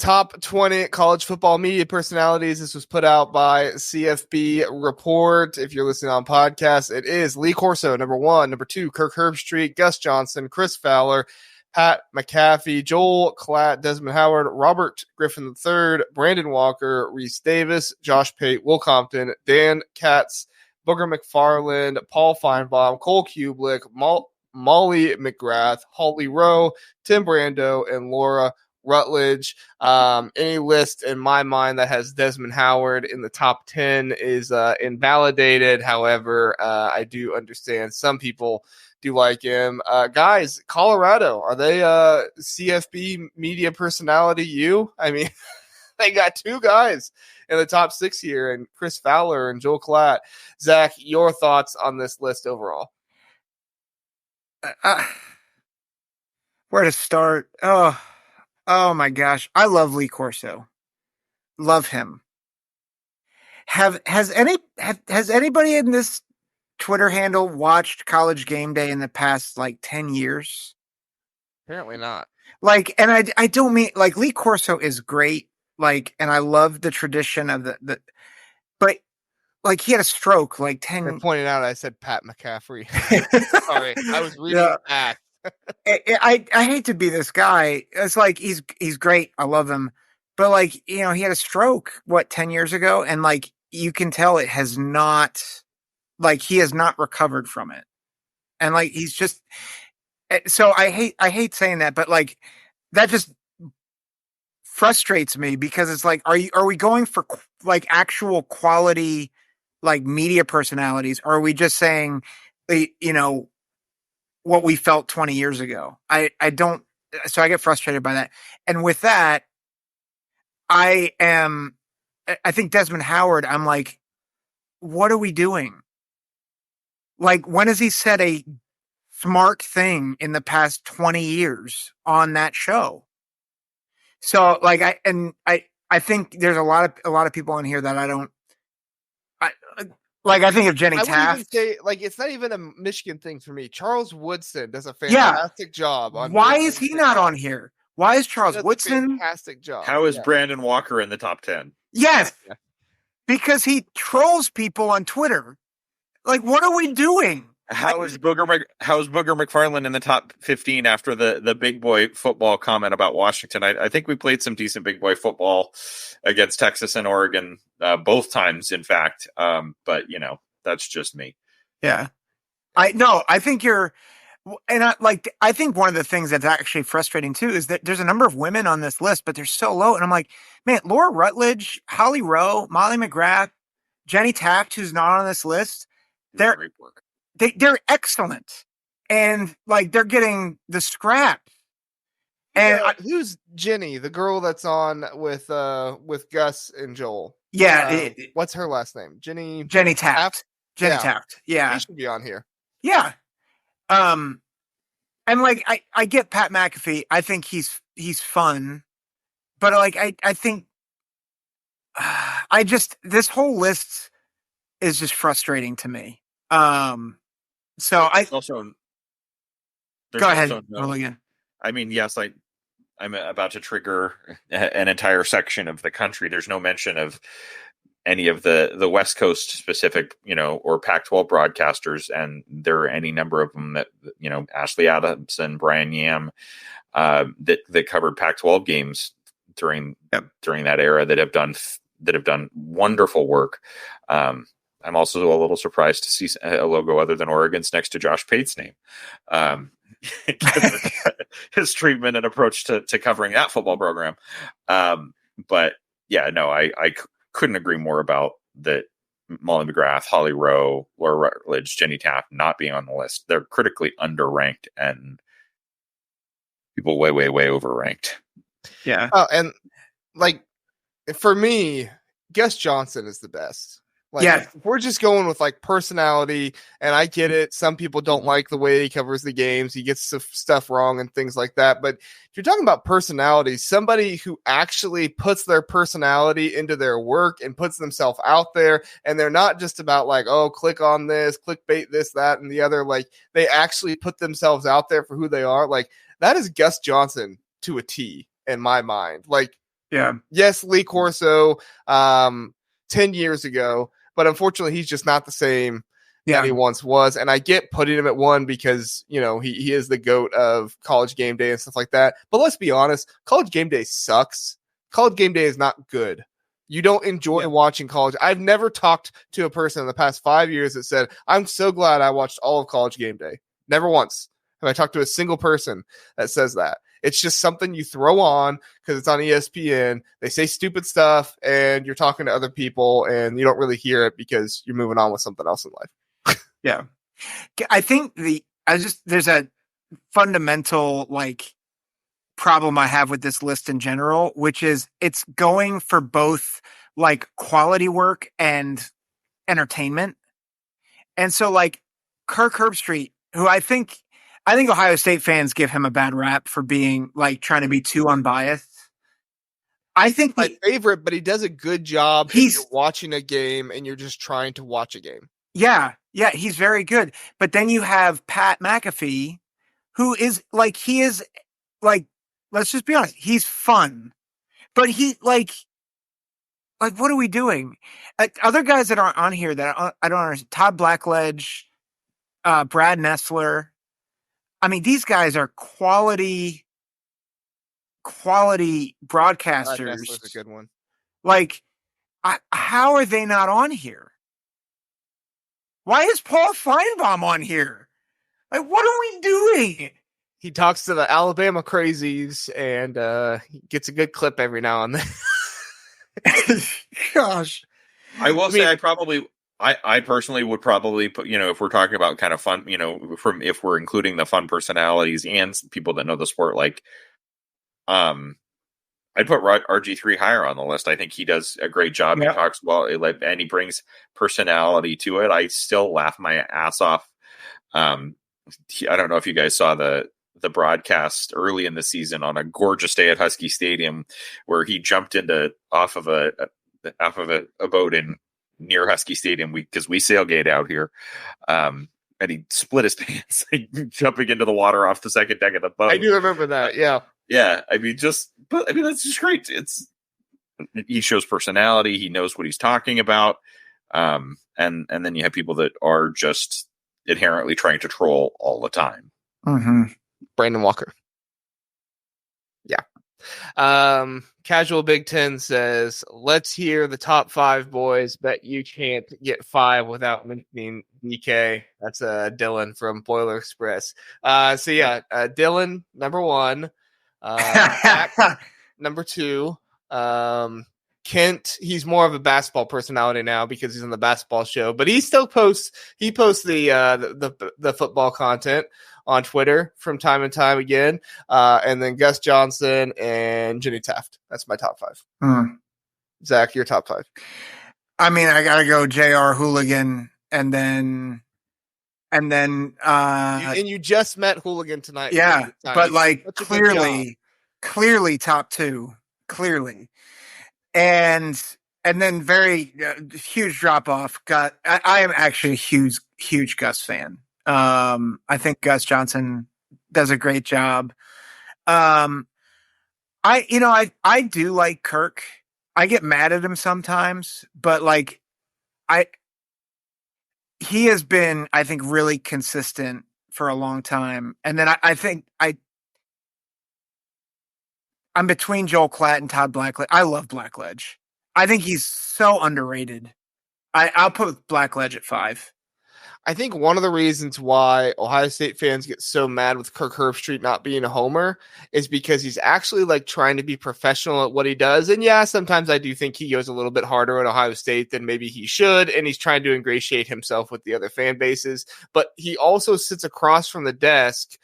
Top 20 college football media personalities. This was put out by CFB Report. If you're listening on podcast, it is Lee Corso, number 1. Number 2, Kirk Herbstreit, Gus Johnson, Chris Fowler, Pat McAfee, Joel Klatt, Desmond Howard, Robert Griffin III, Brandon Walker, Reese Davis, Josh Pate, Will Compton, Dan Katz, Booger McFarland, Paul Feinbaum, Cole Kublik, Molly McGrath, Holly Rowe, Tim Brando, and Laura Rutledge. Any list in my mind that has Desmond Howard in the top 10 is invalidated. However, I do understand some people do like him. Guys, Colorado, are they CFB media personality you? I mean, they got 2 guys in the top 6 here, and Chris Fowler and Joel Klatt. Zach, your thoughts on this list overall? Where to start? Oh my gosh. I love Lee Corso. Love him. Has anybody in this Twitter handle watched College Game Day in the past 10 years? Apparently not. And I don't mean Lee Corso is great. And I love the tradition of but he had a stroke 10. I pointed out I said Pat McCaffrey. Sorry, I was reading that. I hate to be this guy. It's he's great. I love him. But he had a stroke, 10 years ago? And you can tell it has not, he has not recovered from it. And he's just, so I hate saying that, but that just frustrates me because it's are we going for actual quality, media personalities? Or are we just saying, what we felt 20 years ago? I don't, so I get frustrated by that. And with that, I think Desmond Howard, I'm what are we doing? When has he said a smart thing in the past 20 years on that show? So I think there's a lot of people on here that I don't, I think of Jenny Taft. Say, it's not even a Michigan thing for me. Charles Woodson does a fantastic job. Why is he not on here? Why is Charles Woodson? Fantastic job. How is Brandon Walker in the top 10? Yes, because he trolls people on Twitter. What are we doing? How is Booger McFarland in the top 15 after the big boy football comment about Washington? I think we played some decent big boy football against Texas and Oregon both times, in fact. But that's just me. Yeah, I think you're, and I think one of the things that's actually frustrating too is that there's a number of women on this list, but they're so low, and I'm man, Laura Rutledge, Holly Rowe, Molly McGrath, Jenny Taft, who's not on this list, they're great work. They're excellent, and they're getting the scrap. And who's Jenny, the girl that's on with Gus and Joel? Yeah, what's her last name? Jenny Taft. Jenny Taft. Yeah, she should be on here. Yeah, and I get Pat McAfee. I think he's fun, but I think this whole list is just frustrating to me. So I also go ahead. Hooligan. I mean, yes, I'm about to trigger an entire section of the country. There's no mention of any of the West Coast specific, or Pac-12 broadcasters, and there are any number of them that, Ashley Adams and Brian Yam, that covered Pac-12 games during that era that have done wonderful work. I'm also a little surprised to see a logo other than Oregon's next to Josh Pate's name. His treatment and approach to covering that football program. But yeah, no, I couldn't agree more about that. Molly McGrath, Holly Rowe, Laura Rutledge, Jenny Taft not being on the list. They're critically underranked and people way, way, way overranked. Yeah. Oh, and for me, Gus Johnson is the best. If we're just going with personality, and I get it. Some people don't like the way he covers the games. He gets stuff wrong and things like that. But if you're talking about personality, somebody who actually puts their personality into their work and puts themselves out there, and they're not just about click on this, clickbait this, that, and the other. They actually put themselves out there for who they are. That is Gus Johnson to a T in my mind. Yeah. Yes, Lee Corso, 10 years ago, but unfortunately he's just not the same that he once was. And I get putting him at 1 because, you know, he is the GOAT of College Game Day and stuff like that. But let's be honest, College Game Day sucks. College Game Day is not good. You don't enjoy watching college. I've never talked to a person in the past 5 years that said, I'm so glad I watched all of College Game Day. Never once have I talked to a single person that says that. It's just something you throw on because it's on ESPN. They say stupid stuff and you're talking to other people and you don't really hear it because you're moving on with something else in life. Yeah. I think there's a fundamental problem I have with this list in general, which is it's going for both quality work and entertainment. And so Kirk Herbstreit, who I think Ohio State fans give him a bad rap for being trying to be too unbiased. I think my favorite, but he does a good job if you're watching a game and you're just trying to watch a game. Yeah, he's very good. But then you have Pat McAfee, who is let's just be honest, he's fun. But he what are we doing? Other guys that aren't on here that I don't understand. Todd Blackledge, Brad Nessler. I mean, these guys are quality broadcasters. Nessler's a good one. How are they not on here? Why is Paul Feinbaum on here? What are we doing? He talks to the Alabama crazies and he gets a good clip every now and then. Gosh. I will say I personally would probably put, if we're talking about kind of fun, if we're including the fun personalities and people that know the sport, I'd put RG3 higher on the list. I think he does a great job. He talks well, and he brings personality to it. I still laugh my ass off. I don't know if you guys saw the broadcast early in the season on a gorgeous day at Husky Stadium where he jumped off of a boat in near Husky Stadium because we sailgate out here. And he split his pants jumping into the water off the second deck of the boat. I do remember that. Yeah. Yeah. That's just great. He shows personality. He knows what he's talking about. And then you have people that are just inherently trying to troll all the time. Mm-hmm. Brandon Walker. Yeah. Casual Big Ten says, let's hear the top 5 boys. Bet you can't get 5 without mentioning DK. That's Dylan from Boiler Express. Dylan, number 1. Zack, number 2. Kent, he's more of a basketball personality now because he's on the basketball show, but he still posts the football content on Twitter from time and time again. And then Gus Johnson and Jenny Taft. That's my top 5. Zach, your top 5. I mean, I gotta go JR Hooligan and then you just met Hooligan tonight. Yeah, but clearly top 2. Clearly. And then very huge drop off. I am actually a huge Gus fan. I think Gus Johnson does a great job. I do like Kirk. I get mad at him sometimes, but he has been, I think, really consistent for a long time. And then I think I'm between Joel Klatt and Todd Blackledge. I love Blackledge. I think he's so underrated. I'll put Blackledge at 5. I think one of the reasons why Ohio State fans get so mad with Kirk Herbstreit not being a homer is because he's actually trying to be professional at what he does. And yeah, sometimes I do think he goes a little bit harder at Ohio State than maybe he should. And he's trying to ingratiate himself with the other fan bases, but he also sits across from the desk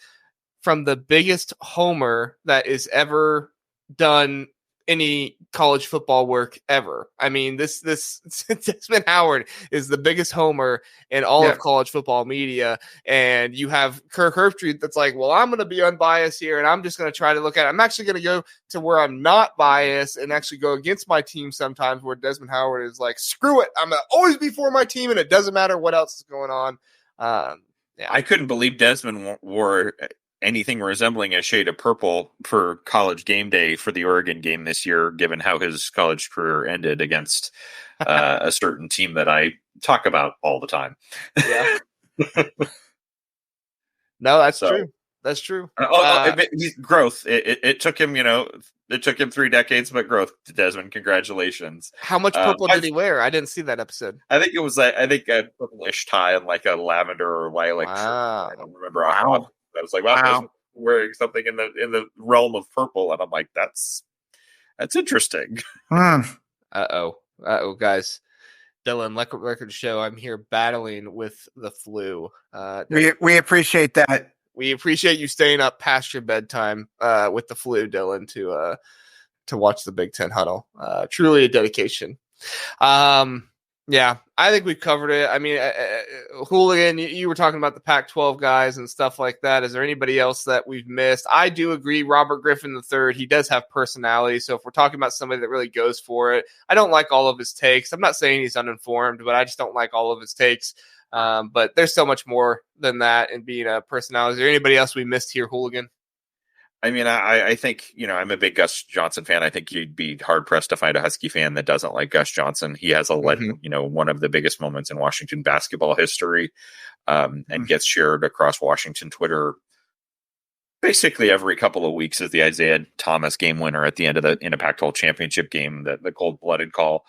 from the biggest homer that is ever done any college football work ever. I mean, this Desmond Howard is the biggest homer in all of college football media. And you have Kirk Herbstreit that's well, I'm going to be unbiased here. And I'm just going to try to look at it. I'm actually going to go to where I'm not biased and actually go against my team sometimes, where Desmond Howard is screw it. I'm going to always be for my team. And it doesn't matter what else is going on. I couldn't believe Desmond wore anything resembling a shade of purple for College Game Day for the Oregon game this year, given how his college career ended against a certain team that I talk about all the time. Yeah. No, that's true. That's true. Growth. It took him, it took him 3 decades, but growth. Desmond, congratulations. How much purple did he wear? I didn't see that episode. I think it was a purplish tie and like a lavender or lilac shirt. I don't remember. Wow. I was like, wow, wearing something in the realm of purple, and I'm like, that's interesting. Uh-oh, guys. Dylan, record show, I'm here battling with the flu. We appreciate that. We appreciate you staying up past your bedtime with the flu, Dylan, to watch the Big Ten Huddle. Truly a dedication. Yeah, I think we've covered it. I mean, Hooligan, you were talking about the Pac-12 guys and stuff like that. Is there anybody else that we've missed? I do agree. Robert Griffin III, he does have personality. So if we're talking about somebody that really goes for it, I don't like all of his takes. I'm not saying he's uninformed, but I just don't like all of his takes. But there's so much more than that in being a personality. Is there anybody else we missed here, Hooligan? I mean, I think, I'm a big Gus Johnson fan. I think you'd be hard pressed to find a Husky fan that doesn't like Gus Johnson. He has one of the biggest moments in Washington basketball history, and gets shared across Washington Twitter basically every couple of weeks as the Isaiah Thomas game winner at the end of in a Pac-12 championship game, the cold-blooded call.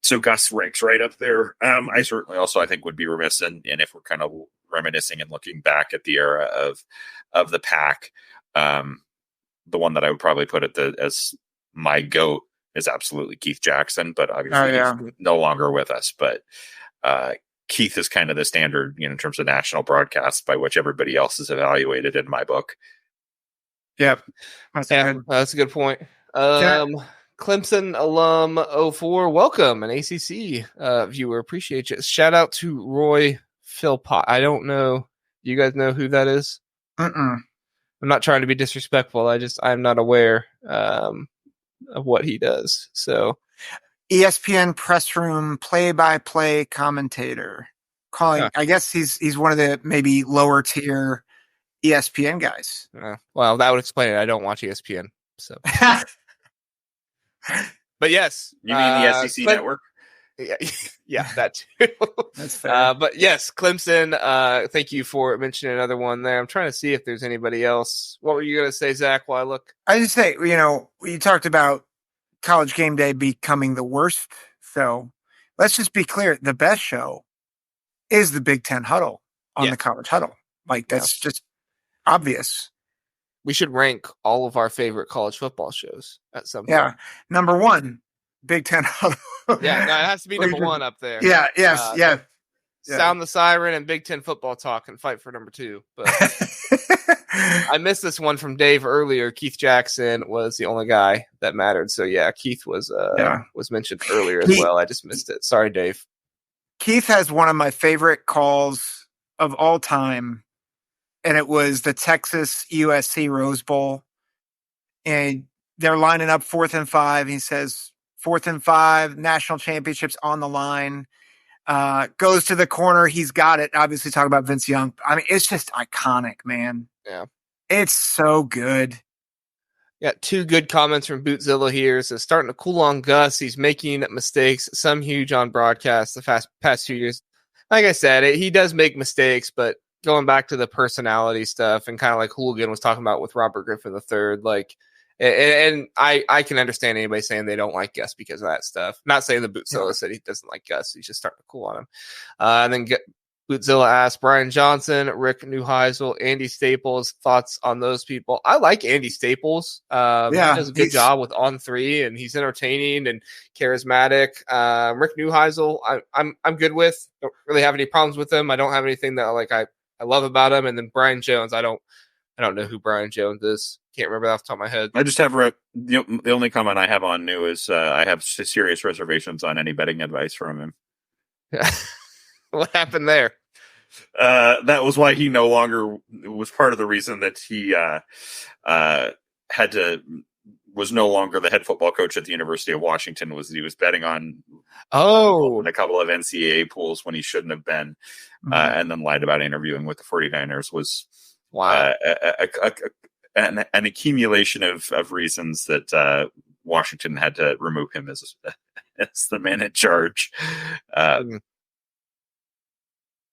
So Gus ranks right up there. I certainly also, I think, would be remiss, and if we're kind of reminiscing and looking back at the era of the Pac, the one that I would probably put as my GOAT is absolutely Keith Jackson, but obviously he's no longer with us. But Keith is kind of the standard, in terms of national broadcasts by which everybody else is evaluated in my book. Yep. That's a good point. Clemson alum 04, welcome, an ACC viewer. Appreciate you. Shout out to Roy Philpott. I don't know. You guys know who that is? I'm not trying to be disrespectful. I'm not aware of what he does. So, ESPN press room play-by-play commentator, calling. Yeah. I guess he's one of the maybe lower tier ESPN guys. Well, that would explain it. I don't watch ESPN, so. But yes, you mean the SEC network? Yeah, that too. That's fair. But yes, Clemson, thank you for mentioning another one there. I'm trying to see if there's anybody else. What were you going to say, Zach, while I look? I just say, you talked about College Game Day becoming the worst. So let's just be clear. The best show is the Big Ten Huddle on the College Huddle. Like, that's just obvious. We should rank all of our favorite college football shows at some point. Yeah. Number 1. Big Ten Huddle. Yeah, no, it has to be number 1 up there. Yeah, yes. Sound the siren and Big Ten football talk and fight for number 2. But I missed this one from Dave earlier. Keith Jackson was the only guy that mattered. So yeah, Keith was mentioned earlier as well. I just missed it. Sorry, Dave. Keith has one of my favorite calls of all time, and it was the Texas USC Rose Bowl. And they're lining up 4th and 5. He says, 4th and 5, national championships on the line. Goes to the corner. He's got it. Obviously, talk about Vince Young. I mean, it's just iconic, man. Yeah. It's so good. Got 2 good comments from Bootzilla here. So starting to cool on Gus. He's making mistakes, some huge on broadcast the past few years. Like I said, he does make mistakes, but going back to the personality stuff and kind of like Hooligan was talking about with Robert Griffin III, like, and I can understand anybody saying they don't like Gus because of that stuff. Not saying the Bootzilla said he doesn't like Gus. He's just starting to cool on him. And then Bootzilla asked Brian Johnson, Rick Neuheisel, Andy Staples, thoughts on those people. I like Andy Staples. He does a good job with On 3, and he's entertaining and charismatic. Rick Neuheisel, I'm good with. Don't really have any problems with him. I don't have anything that I love about him. And then Brian Jones, I don't know who Brian Jones is. Can't remember that off the top of my head. I just have the only comment I have on New is I have serious reservations on any betting advice from him. What happened there? That was why he no longer was part of the reason that he was no longer the head football coach at the University of Washington. Was he was betting on in a couple of NCAA pools when he shouldn't have been, and then lied about interviewing with the 49ers. Was Wow. An accumulation of reasons that Washington had to remove him as the man in charge.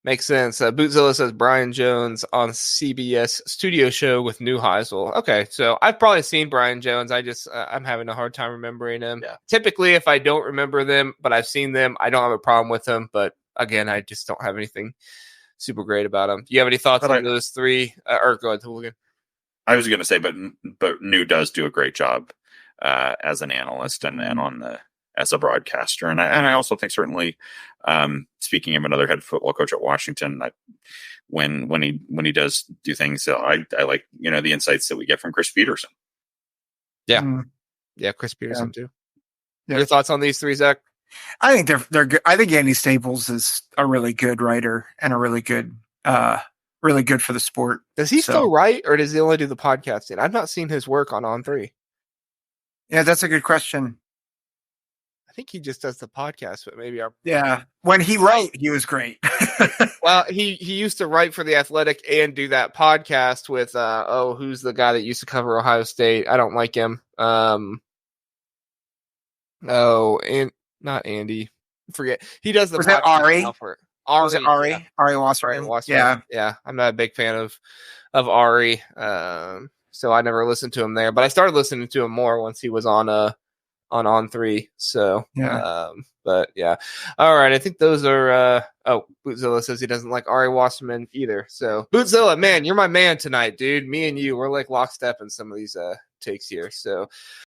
Makes sense. Bootzilla says Brian Jones on CBS studio show with Neuheisel. Okay, so I've probably seen Brian Jones. I'm having a hard time remembering him. Yeah. Typically, if I don't remember them, but I've seen them, I don't have a problem with them. But again, I just don't have anything super great about them. Do you have any thoughts on those three? Or go ahead, Hooligan. I was going to say, but New does do a great job as an analyst and as a broadcaster, and I also think certainly, speaking of another head football coach at Washington, when he does do things, I like the insights that we get from Chris Peterson. Yeah, Chris Peterson too. Yeah. Your thoughts on these three, Zach? I think they're good. I think Andy Staples is a really good writer and a really good for the sport. Does he still write, or does he only do the podcasting? I've not seen his work on On3. Yeah, that's a good question. I think he just does the podcast, but maybe when he wrote, he was great. Well, he used to write for The Athletic and do that podcast with who's the guy that used to cover Ohio State? I don't like him. And not Andy. I forget. He does the was podcast. That Ari? Was it Ari? Yeah. Ari Wasserman. Yeah. I'm not a big fan of Ari. So I never listened to him there, but I started listening to him more once he was on On3. So but yeah. All right. I think those are Bootzilla says he doesn't like Ari Wasserman either. So Bootzilla, man, you're my man tonight, dude. Me and you, we're like lockstep in some of these takes here. So